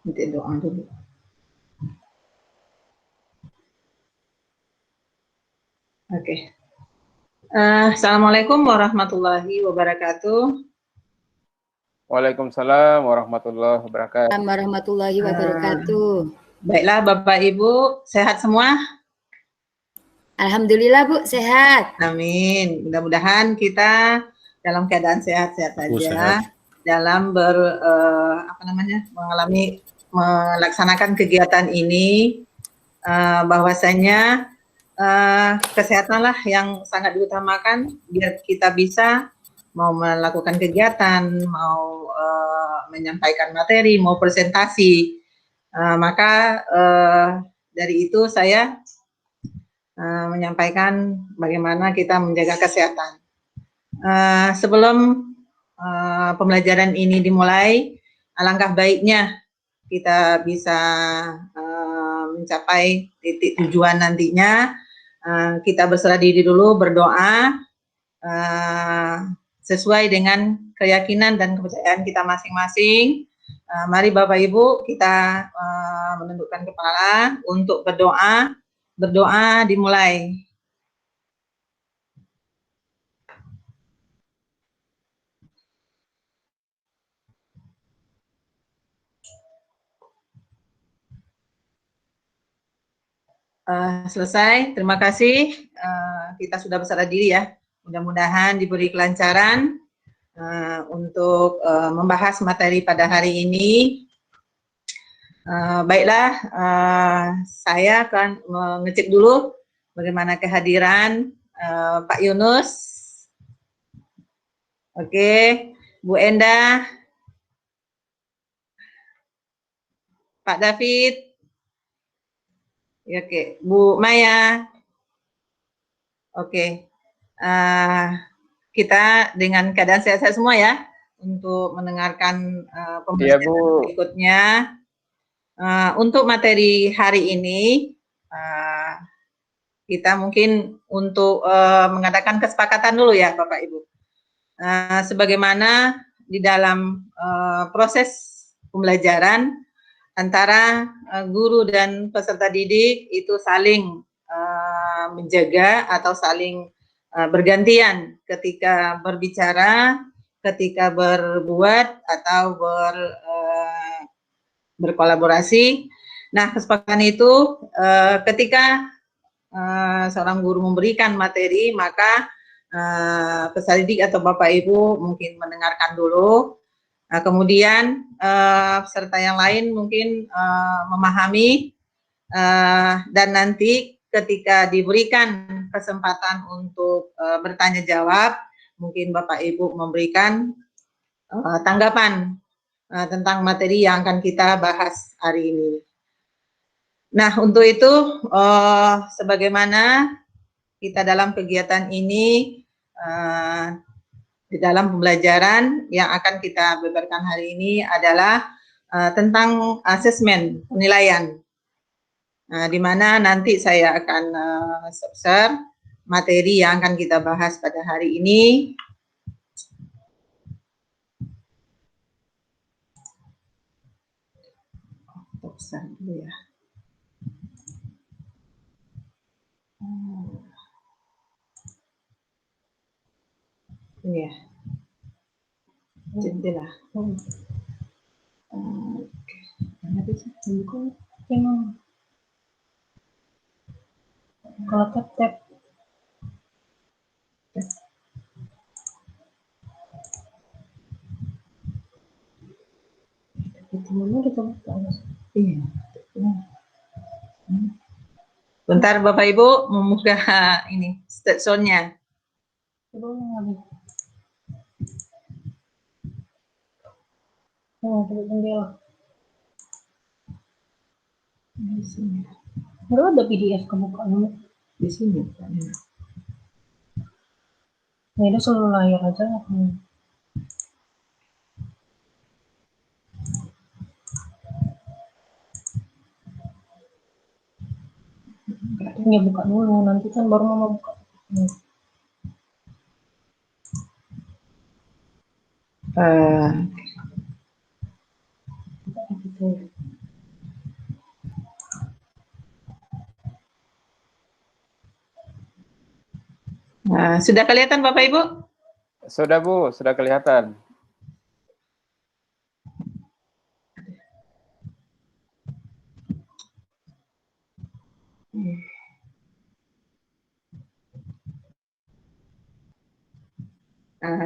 Minta doa dulu. Oke. Assalamualaikum warahmatullahi wabarakatuh. Waalaikumsalam warahmatullahi wabarakatuh. Warahmatullahi wabarakatuh. Baiklah Bapak Ibu, sehat semua? Alhamdulillah Bu, sehat. Amin. Mudah-mudahan kita dalam keadaan sehat-sehat saja, dalam melaksanakan kegiatan ini, bahwasanya kesehatanlah yang sangat diutamakan biar kita bisa mau melakukan kegiatan, mau menyampaikan materi, mau presentasi. Maka dari itu saya menyampaikan bagaimana kita menjaga kesehatan. Sebelum pembelajaran ini dimulai, alangkah baiknya kita bisa mencapai titik tujuan nantinya. Kita berserah diri dulu, berdoa sesuai dengan keyakinan dan kepercayaan kita masing-masing. Mari Bapak Ibu kita menundukkan kepala untuk berdoa. Berdoa dimulai. Selesai, terima kasih. Kita sudah berserah diri ya. Mudah-mudahan diberi kelancaran untuk membahas materi pada hari ini. Baiklah, saya akan mengecek dulu bagaimana kehadiran Pak Yunus. Oke, Bu Endah, Pak David, oke, Bu Maya. Oke, kita dengan keadaan sehat-sehat semua ya untuk mendengarkan pembelajaran berikutnya. Untuk materi hari ini kita mungkin untuk mengadakan kesepakatan dulu ya Bapak Ibu. Sebagaimana di dalam proses pembelajaran antara guru dan peserta didik itu saling menjaga atau saling bergantian ketika berbicara, ketika berbuat atau berkolaborasi. Nah, kesepakatan itu ketika seorang guru memberikan materi, maka peserta didik atau Bapak Ibu mungkin mendengarkan dulu. Kemudian peserta yang lain mungkin memahami dan nanti ketika diberikan kesempatan untuk bertanya jawab, mungkin Bapak Ibu memberikan tanggapan tentang materi yang akan kita bahas hari ini. Nah, untuk itu sebagaimana kita dalam kegiatan ini di dalam pembelajaran yang akan kita beberkan hari ini adalah tentang asesmen penilaian, di mana nanti saya akan share materi yang akan kita bahas pada hari ini. Share dulu ya. Ini ya. Jendela. Kalau tap-tap. Iya. Bentar Bapak Ibu membuka ini soundnya. Oh, jendela. Di sini. Baru ada PDF kebukaan di sini. Ini ada seluruh layar aja. Ya buka dulu, nanti kan baru mau buka. Gitu. Sudah kelihatan Bapak Ibu? Sudah Bu, sudah kelihatan.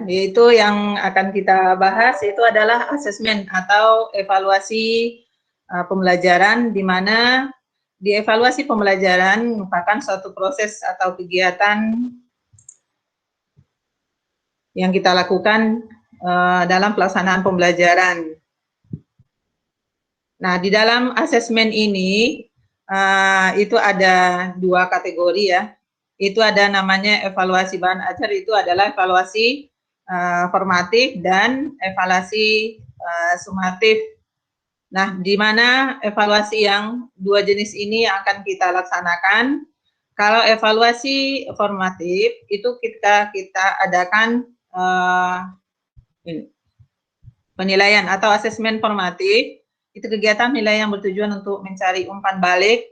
Yaitu yang akan kita bahas itu adalah asesmen atau evaluasi pembelajaran, di mana di evaluasi pembelajaran merupakan suatu proses atau kegiatan yang kita lakukan dalam pelaksanaan pembelajaran. Nah, di dalam asesmen ini itu ada 2 kategori ya. Itu ada namanya evaluasi bahan ajar, itu adalah evaluasi formatif dan evaluasi sumatif. Nah, di mana evaluasi yang 2 jenis ini yang akan kita laksanakan. Kalau evaluasi formatif itu kita adakan penilaian atau asesmen formatif. Itu kegiatan penilaian yang bertujuan untuk mencari umpan balik.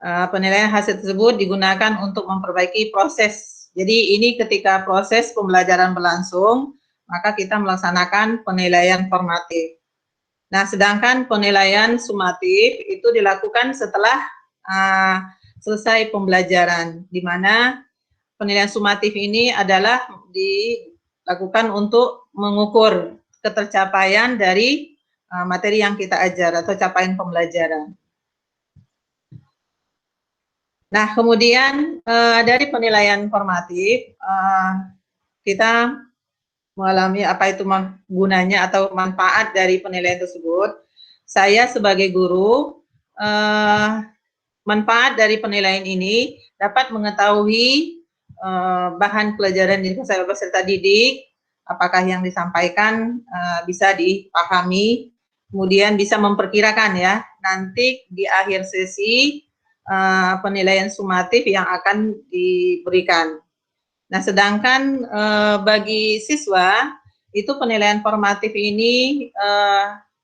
Penilaian hasil tersebut digunakan untuk memperbaiki proses. Jadi ini ketika proses pembelajaran berlangsung, maka kita melaksanakan penilaian formatif. Nah, sedangkan penilaian sumatif itu dilakukan setelah selesai pembelajaran, di mana penilaian sumatif ini adalah dilakukan untuk mengukur ketercapaian dari materi yang kita ajar atau capaian pembelajaran. Nah, kemudian dari penilaian formatif, kita mengalami apa itu gunanya atau manfaat dari penilaian tersebut. Saya sebagai guru, manfaat dari penilaian ini dapat mengetahui bahan pelajaran yang saya peserta didik, apakah yang disampaikan bisa dipahami, kemudian bisa memperkirakan ya, nanti di akhir sesi penilaian sumatif yang akan diberikan. Nah, sedangkan bagi siswa, itu penilaian formatif ini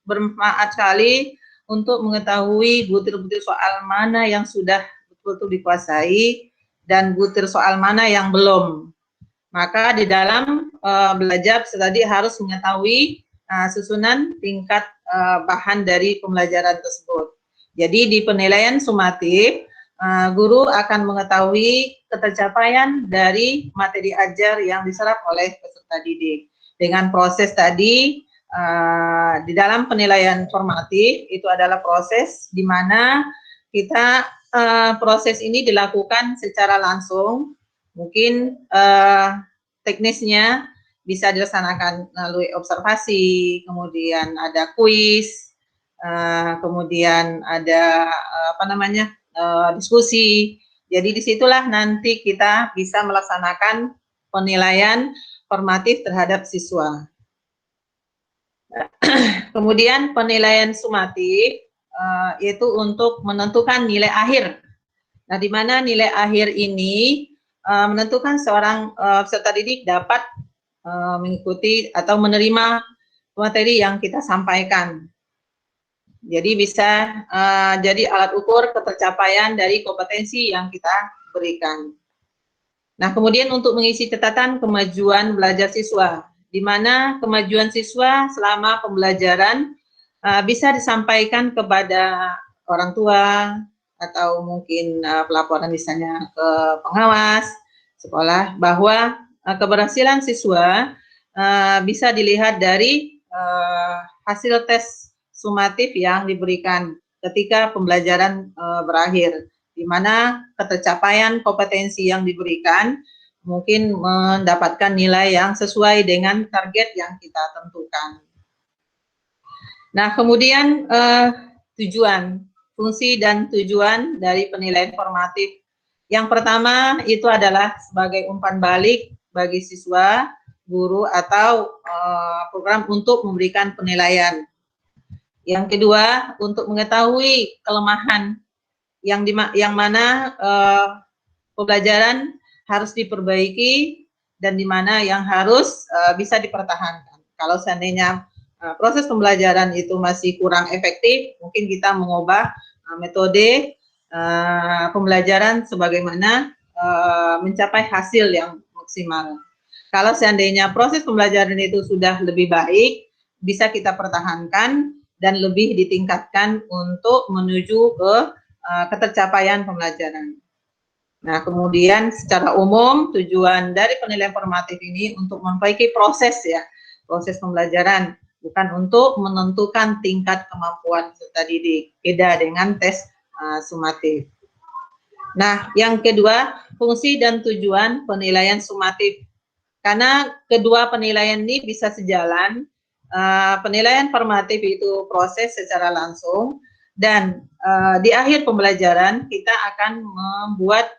bermanfaat sekali untuk mengetahui butir-butir soal mana yang sudah betul-betul dikuasai dan butir soal mana yang belum. Maka di dalam belajar tadi harus mengetahui susunan tingkat bahan dari pembelajaran tersebut. Jadi di penilaian sumatif, guru akan mengetahui ketercapaian dari materi ajar yang diserap oleh peserta didik. Dengan proses tadi, di dalam penilaian formatif, itu adalah proses di mana kita proses ini dilakukan secara langsung. Mungkin teknisnya bisa dilaksanakan melalui observasi, kemudian ada kuis, kemudian ada diskusi. Jadi disitulah nanti kita bisa melaksanakan penilaian formatif terhadap siswa. Kemudian penilaian sumatif yaitu untuk menentukan nilai akhir. Nah, di mana nilai akhir ini menentukan seorang peserta didik dapat mengikuti atau menerima materi yang kita sampaikan. Jadi bisa jadi alat ukur ketercapaian dari kompetensi yang kita berikan. Nah, kemudian untuk mengisi catatan kemajuan belajar siswa, di mana kemajuan siswa selama pembelajaran bisa disampaikan kepada orang tua atau mungkin pelaporan misalnya ke pengawas sekolah, bahwa keberhasilan siswa bisa dilihat dari hasil tes sumatif yang diberikan ketika pembelajaran berakhir, di mana ketercapaian kompetensi yang diberikan mungkin mendapatkan nilai yang sesuai dengan target yang kita tentukan. Nah, kemudian tujuan, fungsi dan tujuan dari penilaian formatif. Yang pertama itu adalah sebagai umpan balik bagi siswa, guru, atau program untuk memberikan penilaian. Yang kedua, untuk mengetahui kelemahan yang mana pembelajaran harus diperbaiki dan di mana yang harus bisa dipertahankan. Kalau seandainya proses pembelajaran itu masih kurang efektif, mungkin kita mengubah metode pembelajaran sebagaimana mencapai hasil yang maksimal. Kalau seandainya proses pembelajaran itu sudah lebih baik, bisa kita pertahankan dan lebih ditingkatkan untuk menuju ke ketercapaian pembelajaran. Nah, kemudian secara umum tujuan dari penilaian formatif ini untuk memperbaiki proses ya, proses pembelajaran, bukan untuk menentukan tingkat kemampuan peserta didik, beda dengan tes sumatif. Nah, yang kedua, fungsi dan tujuan penilaian sumatif. Karena kedua penilaian ini bisa sejalan, penilaian formatif itu proses secara langsung, dan di akhir pembelajaran kita akan membuat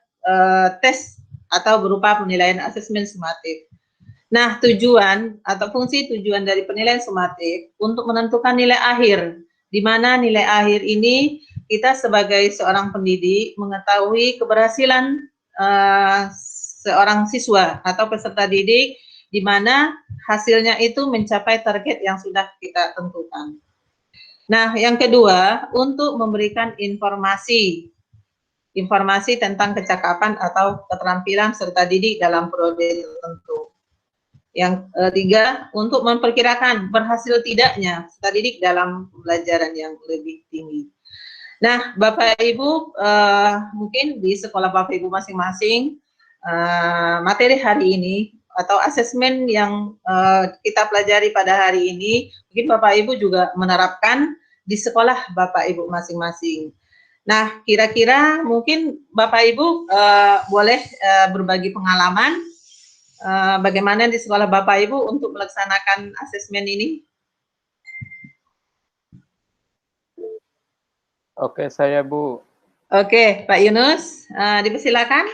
tes atau berupa penilaian asesmen sumatif. Nah, tujuan atau fungsi tujuan dari penilaian sumatif untuk menentukan nilai akhir, di mana nilai akhir ini kita sebagai seorang pendidik mengetahui keberhasilan seorang siswa atau peserta didik, di mana hasilnya itu mencapai target yang sudah kita tentukan. Nah, yang kedua, untuk memberikan informasi tentang kecakapan atau keterampilan peserta didik dalam periode tertentu. Yang ketiga, untuk memperkirakan berhasil tidaknya peserta didik dalam pembelajaran yang lebih tinggi. Nah, Bapak Ibu, mungkin di sekolah Bapak Ibu masing-masing, materi hari ini atau asesmen yang kita pelajari pada hari ini, mungkin Bapak Ibu juga menerapkan di sekolah Bapak Ibu masing-masing. Nah, kira-kira mungkin Bapak Ibu boleh berbagi pengalaman bagaimana di sekolah Bapak Ibu untuk melaksanakan asesmen ini? Oke, saya Bu. Oke, Pak Yunus, dipersilakan.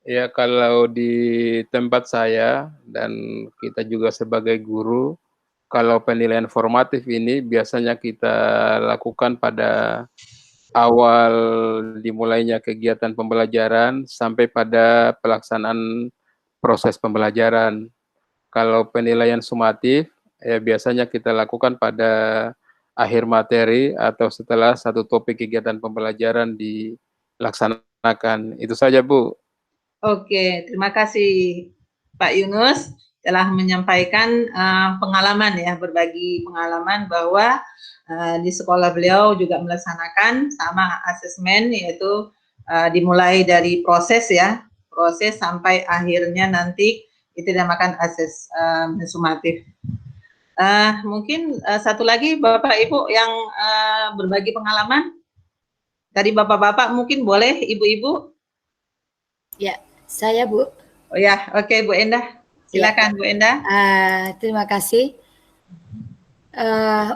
Ya, kalau di tempat saya dan kita juga sebagai guru, kalau penilaian formatif ini biasanya kita lakukan pada awal dimulainya kegiatan pembelajaran sampai pada pelaksanaan proses pembelajaran. Kalau penilaian sumatif, ya biasanya kita lakukan pada akhir materi atau setelah satu topik kegiatan pembelajaran dilaksanakan. Itu saja, Bu. Oke, terima kasih Pak Yunus telah menyampaikan pengalaman ya, berbagi pengalaman bahwa di sekolah beliau juga melaksanakan sama asesmen, yaitu dimulai dari proses ya, proses sampai akhirnya nanti itu dinamakan asesmen sumatif. Mungkin satu lagi Bapak Ibu yang berbagi pengalaman. Tadi Bapak-bapak mungkin boleh, Ibu-ibu. Ya, saya Bu. Oh ya, oke Bu Endah. Silakan Bu Endah. Terima kasih.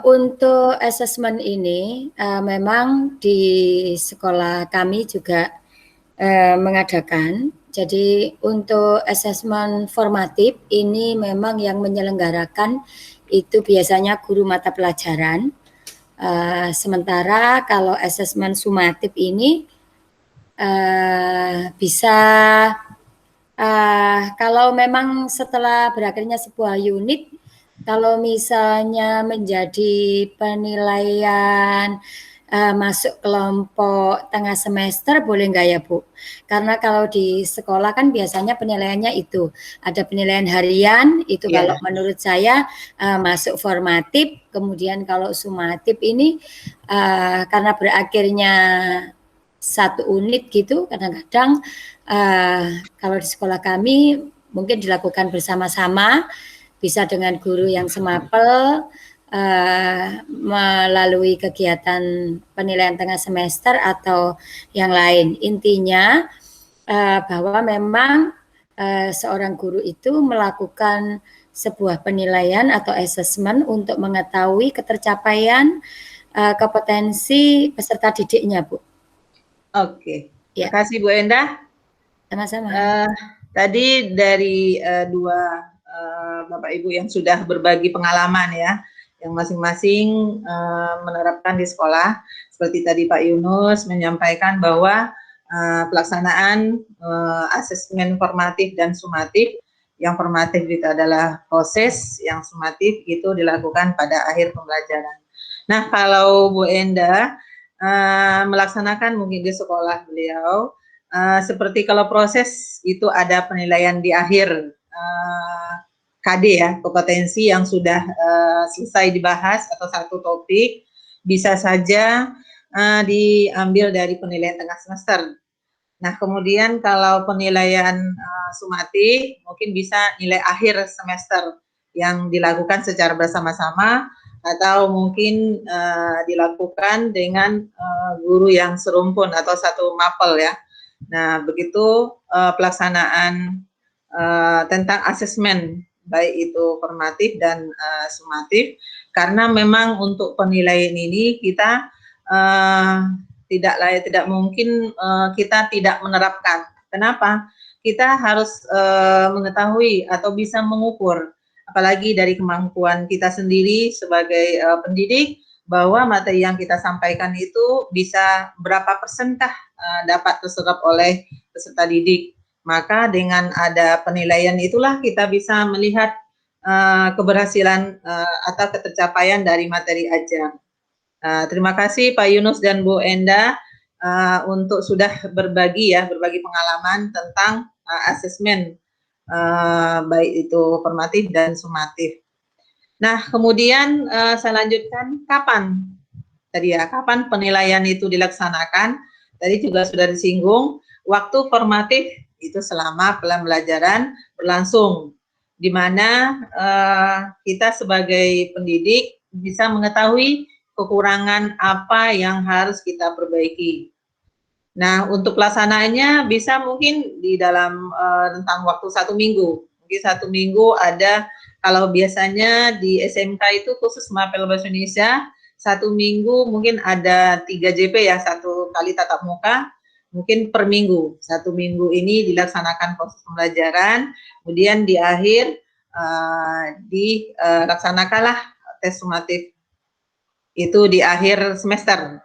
Untuk asesmen ini memang di sekolah kami juga mengadakan. Jadi untuk asesmen formatif ini memang yang menyelenggarakan itu biasanya guru mata pelajaran. Sementara kalau asesmen sumatif ini bisa kalau memang setelah berakhirnya sebuah unit, kalau misalnya menjadi penilaian masuk kelompok tengah semester, boleh nggak ya Bu? Karena kalau di sekolah kan biasanya penilaiannya itu ada penilaian harian, itu kalau menurut saya masuk formatif. Kemudian kalau sumatif ini karena berakhirnya satu unit gitu, kadang-kadang kalau di sekolah kami mungkin dilakukan bersama-sama, bisa dengan guru yang semapel, melalui kegiatan penilaian tengah semester atau yang lain. Intinya bahwa memang seorang guru itu melakukan sebuah penilaian atau asesmen untuk mengetahui ketercapaian kompetensi peserta didiknya, Bu. Oke, terima kasih Bu Endah. Sama-sama. Tadi dari dua Bapak Ibu yang sudah berbagi pengalaman ya, yang masing-masing menerapkan di sekolah. Seperti tadi Pak Yunus menyampaikan bahwa pelaksanaan asesmen formatif dan sumatif, yang formatif itu adalah proses, yang sumatif itu dilakukan pada akhir pembelajaran. Nah, kalau Bu Endah melaksanakan mungkin di sekolah beliau, seperti kalau proses itu ada penilaian di akhir KD ya, kompetensi yang sudah selesai dibahas atau satu topik, bisa saja diambil dari penilaian tengah semester. Nah, kemudian kalau penilaian sumatif mungkin bisa nilai akhir semester yang dilakukan secara bersama-sama atau mungkin dilakukan dengan guru yang serumpun atau satu mapel ya. Nah, begitu pelaksanaan tentang asesmen baik itu formatif dan sumatif, karena memang untuk penilaian ini kita tidak mungkin kita tidak menerapkan. Kenapa? Kita harus mengetahui atau bisa mengukur, apalagi dari kemampuan kita sendiri sebagai pendidik, bahwa materi yang kita sampaikan itu bisa berapa persenkah dapat terserap oleh peserta didik. Maka dengan ada penilaian itulah kita bisa melihat keberhasilan atau ketercapaian dari materi ajar. Terima kasih Pak Yunus dan Bu Enda untuk sudah berbagi pengalaman tentang asesmen baik itu formatif dan sumatif. Nah, kemudian saya lanjutkan kapan tadi ya, kapan penilaian itu dilaksanakan. Tadi juga sudah disinggung, waktu formatif itu selama pembelajaran berlangsung, di mana kita sebagai pendidik bisa mengetahui kekurangan apa yang harus kita perbaiki. Nah, untuk pelaksanaannya bisa mungkin di dalam rentang waktu 1 minggu. Mungkin 1 minggu ada, kalau biasanya di SMK itu khusus Mapel Bahasa Indonesia, 1 minggu mungkin ada 3 JP ya, 1 kali tatap muka, mungkin per minggu. 1 minggu ini dilaksanakan proses pembelajaran, kemudian di akhir dilaksanakanlah tes sumatif itu di akhir semester.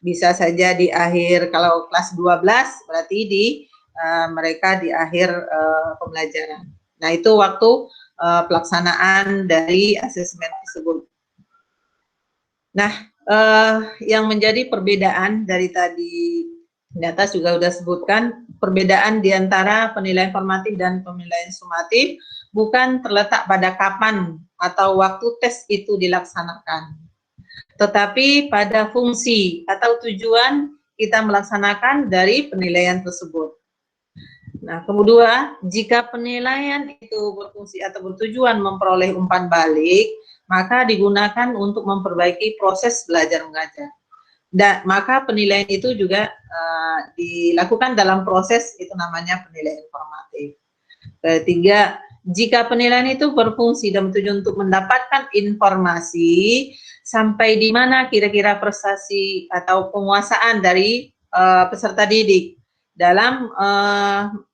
Bisa saja di akhir, kalau kelas 12 berarti mereka di akhir pembelajaran. Nah, itu waktu pelaksanaan dari asesmen tersebut. Nah, yang menjadi perbedaan dari tadi di atas juga sudah sebutkan, perbedaan di antara penilaian formatif dan penilaian sumatif bukan terletak pada kapan atau waktu tes itu dilaksanakan, tetapi pada fungsi atau tujuan kita melaksanakan dari penilaian tersebut. Nah, kemudian jika penilaian itu berfungsi atau bertujuan memperoleh umpan balik, maka digunakan untuk memperbaiki proses belajar mengajar. Dan maka penilaian itu juga dilakukan dalam proses itu namanya penilaian formatif. Ketiga, jika penilaian itu berfungsi dan bertujuan untuk mendapatkan informasi sampai di mana kira-kira prestasi atau penguasaan dari peserta didik dalam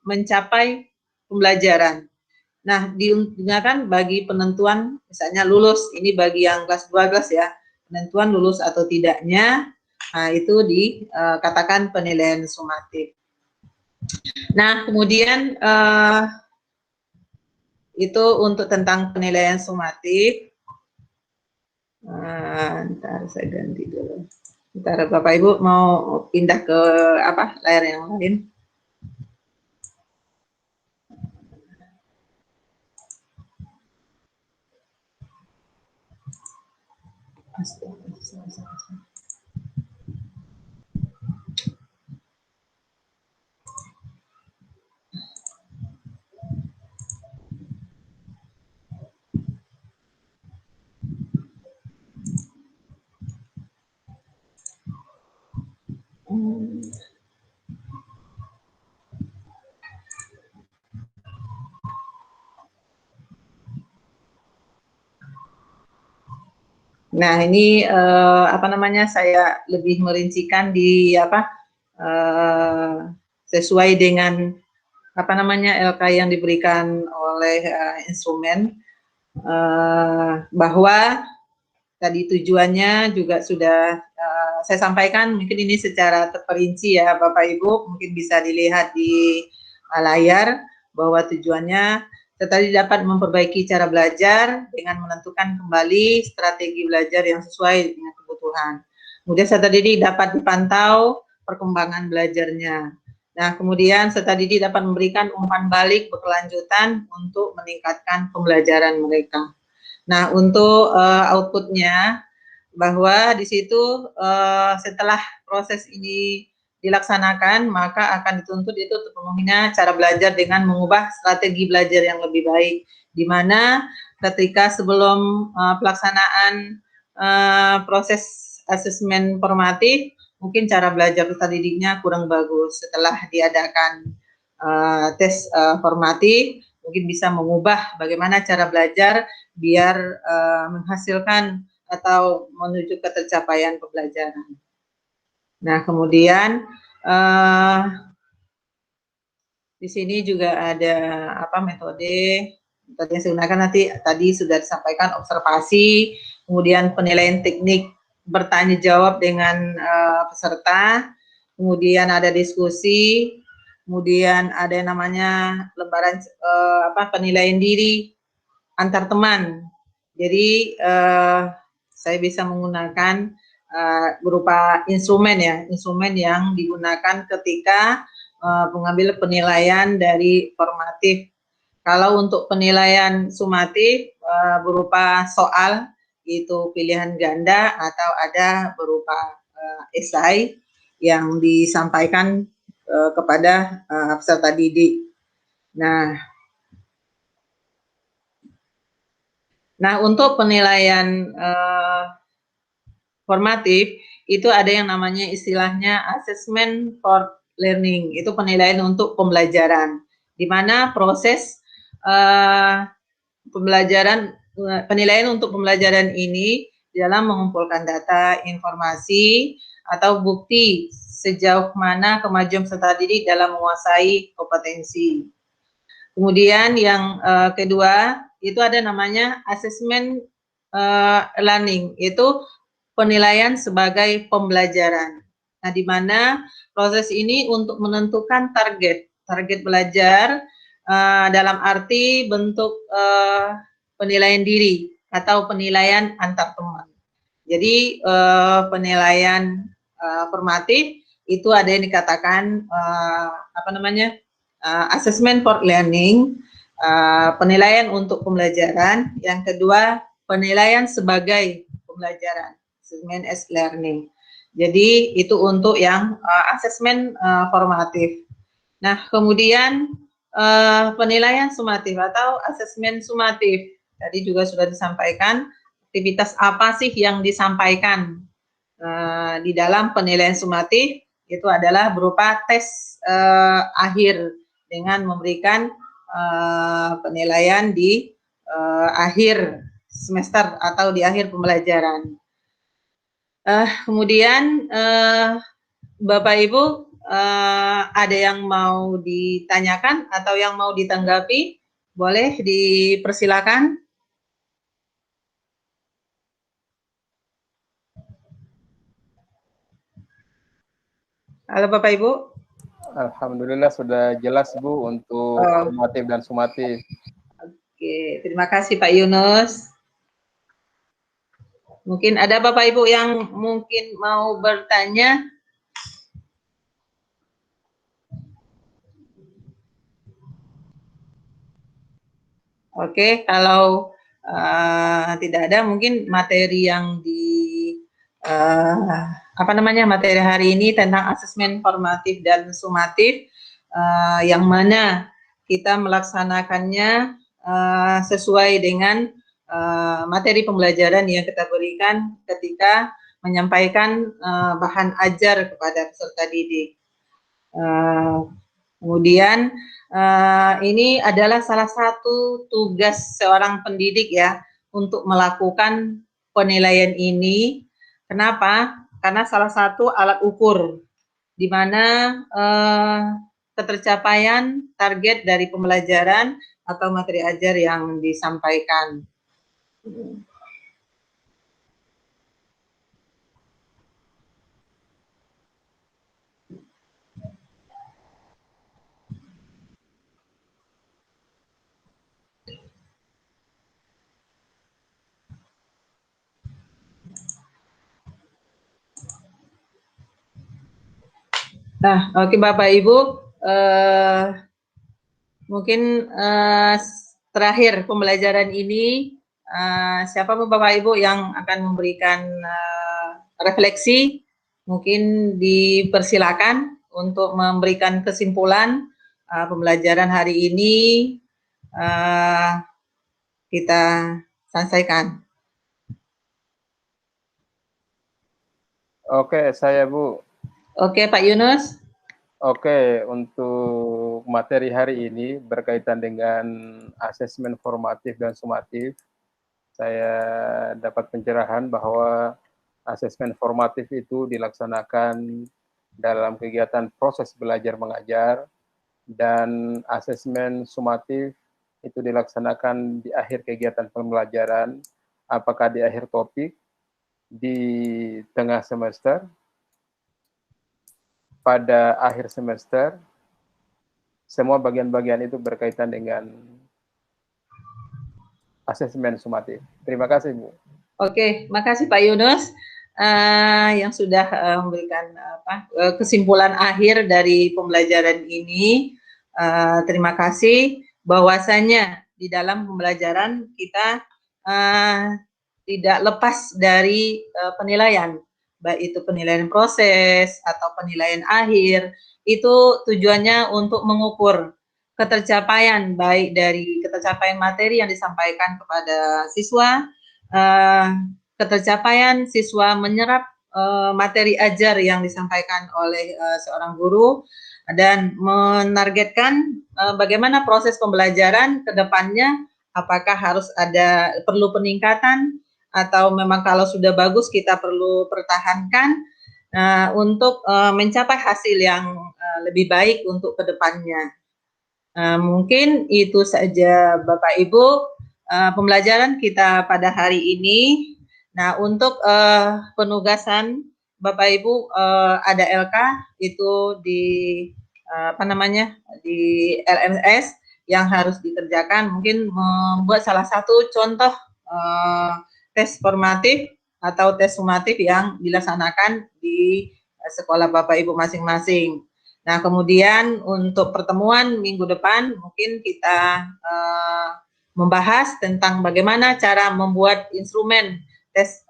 mencapai pembelajaran. Nah, digunakan bagi penentuan misalnya lulus, ini bagi yang kelas 12 ya, penentuan lulus atau tidaknya, nah itu dikatakan penilaian sumatif. Nah, kemudian itu untuk tentang penilaian sumatif. Ntar saya ganti dulu. Ntar Bapak Ibu mau pindah ke layar yang lain. Nah, ini saya lebih merincikan di sesuai dengan LK yang diberikan oleh instrumen, bahwa tadi tujuannya juga sudah saya sampaikan, mungkin ini secara terperinci ya Bapak Ibu, mungkin bisa dilihat di layar bahwa tujuannya tadi dapat memperbaiki cara belajar dengan menentukan kembali strategi belajar yang sesuai dengan kebutuhan. Kemudian peserta didik dapat dipantau perkembangan belajarnya. Nah, kemudian peserta didik dapat memberikan umpan balik berkelanjutan untuk meningkatkan pembelajaran mereka. Nah, untuk outputnya, bahwa di situ setelah proses ini dilaksanakan, maka akan dituntut itu terpenuhinya cara belajar dengan mengubah strategi belajar yang lebih baik, di mana ketika sebelum pelaksanaan proses asesmen formatif, mungkin cara belajar peserta didiknya kurang bagus. Setelah diadakan tes formatif, mungkin bisa mengubah bagaimana cara belajar biar menghasilkan atau menuju ke tercapaian pembelajaran. Nah, kemudian di sini juga ada metode yang saya gunakan nanti tadi sudah disampaikan, observasi, kemudian penilaian teknik bertanya jawab dengan peserta, kemudian ada diskusi, kemudian ada yang namanya lembaran penilaian diri antar teman. Jadi saya bisa menggunakan berupa instrumen yang digunakan ketika mengambil penilaian dari formatif. Kalau untuk penilaian sumatif berupa soal itu pilihan ganda atau ada berupa esai yang disampaikan kepada peserta didik. Nah, untuk penilaian formatif itu ada yang namanya istilahnya assessment for learning, itu penilaian untuk pembelajaran, di mana proses penilaian untuk pembelajaran ini dalam mengumpulkan data, informasi, atau bukti sejauh mana kemajuan peserta didik dalam menguasai kompetensi. Kemudian yang kedua, itu ada namanya assessment learning, itu penilaian sebagai pembelajaran. Nah, di mana proses ini untuk menentukan target belajar dalam arti bentuk penilaian diri atau penilaian antar teman. Jadi penilaian formatif itu ada yang dikatakan assessment for learning, penilaian untuk pembelajaran. Yang kedua, penilaian sebagai pembelajaran, assessment as learning. Jadi itu untuk yang assessment formatif. Nah, kemudian penilaian sumatif atau assessment sumatif. Tadi juga sudah disampaikan aktivitas apa sih yang disampaikan di dalam penilaian sumatif, itu adalah berupa tes akhir dengan memberikan penilaian di akhir semester atau di akhir pembelajaran. Kemudian Bapak Ibu ada yang mau ditanyakan atau yang mau ditanggapi, boleh dipersilakan. Halo Bapak Ibu. Alhamdulillah sudah jelas Bu untuk formatif dan sumatif. Oke, terima kasih Pak Yunus. Mungkin ada Bapak Ibu yang mungkin mau bertanya. Oke, kalau tidak ada, mungkin materi yang materi hari ini tentang asesmen formatif dan sumatif, yang mana kita melaksanakannya sesuai dengan materi pembelajaran yang kita berikan ketika menyampaikan bahan ajar kepada peserta didik. Kemudian ini adalah salah satu tugas seorang pendidik ya untuk melakukan penilaian ini. Kenapa? Karena salah satu alat ukur di mana ketercapaian target dari pembelajaran atau materi ajar yang disampaikan. Nah, oke Bapak Ibu, mungkin terakhir pembelajaran ini, siapa Bapak Ibu yang akan memberikan refleksi, mungkin dipersilakan untuk memberikan kesimpulan pembelajaran hari ini kita selesaikan. Oke, saya Bu. Oke, Pak Yunus. Oke, untuk materi hari ini berkaitan dengan asesmen formatif dan sumatif, saya dapat pencerahan bahwa asesmen formatif itu dilaksanakan dalam kegiatan proses belajar mengajar, dan asesmen sumatif itu dilaksanakan di akhir kegiatan pembelajaran, apakah di akhir topik, di tengah semester, pada akhir semester. Semua bagian-bagian itu berkaitan dengan asesmen sumatif. Terima kasih, Bu. Oke, makasih Pak Yunus yang sudah memberikan kesimpulan akhir dari pembelajaran ini. Terima kasih bahwasanya di dalam pembelajaran kita tidak lepas dari penilaian, baik itu penilaian proses atau penilaian akhir, itu tujuannya untuk mengukur ketercapaian, baik dari ketercapaian materi yang disampaikan kepada siswa, ketercapaian siswa menyerap materi ajar yang disampaikan oleh seorang guru, dan menargetkan bagaimana proses pembelajaran ke depannya, apakah harus ada perlu peningkatan atau memang kalau sudah bagus kita perlu pertahankan untuk mencapai hasil yang lebih baik untuk ke depannya. Mungkin itu saja Bapak Ibu pembelajaran kita pada hari ini. Nah, untuk penugasan Bapak Ibu ada LK itu di di LMS yang harus dikerjakan, mungkin membuat salah satu contoh tes formatif atau tes sumatif yang dilaksanakan di sekolah Bapak Ibu masing-masing. Nah, kemudian untuk pertemuan minggu depan mungkin kita membahas tentang bagaimana cara membuat instrumen tes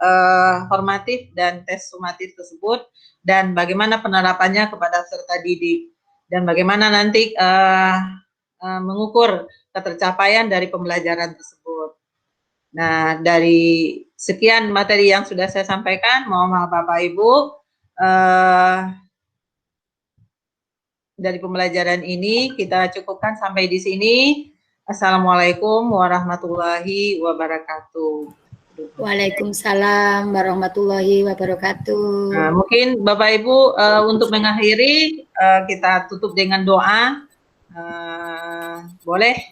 formatif dan tes sumatif tersebut, dan bagaimana penerapannya kepada peserta didik, dan bagaimana nanti mengukur ketercapaian dari pembelajaran tersebut. Nah, dari sekian materi yang sudah saya sampaikan, mohon maaf Bapak Ibu, dari pembelajaran ini kita cukupkan sampai di sini. Assalamualaikum warahmatullahi wabarakatuh. Waalaikumsalam warahmatullahi wabarakatuh. Nah, mungkin Bapak Ibu untuk mengakhiri kita tutup dengan doa. Boleh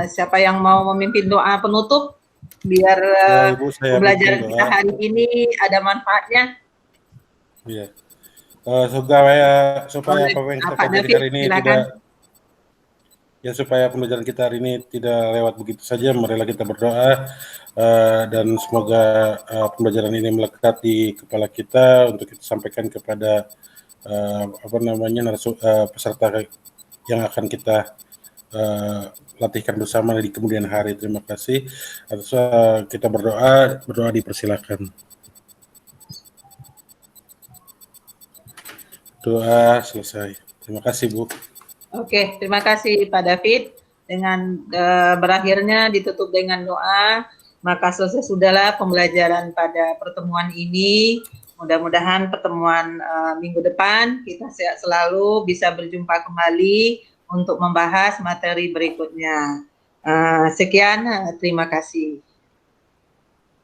siapa yang mau memimpin doa penutup biar Ibu, pembelajaran kita hari ini ada manfaatnya. Iya. Supaya apa yang kita pelajari hari ini silakan. Supaya pembelajaran kita hari ini tidak lewat begitu saja, marilah kita berdoa dan semoga pembelajaran ini melekat di kepala kita untuk kita sampaikan kepada peserta yang akan kita latihkan bersama di kemudian hari. Terima kasih. Atas kita berdoa dipersilakan. Doa selesai. Terima kasih, Bu. Oke, terima kasih Pak David. Dengan berakhirnya ditutup dengan doa, maka selesai sudahlah pembelajaran pada pertemuan ini. Mudah-mudahan pertemuan minggu depan kita sehat selalu, bisa berjumpa kembali untuk membahas materi berikutnya. Sekian, terima kasih.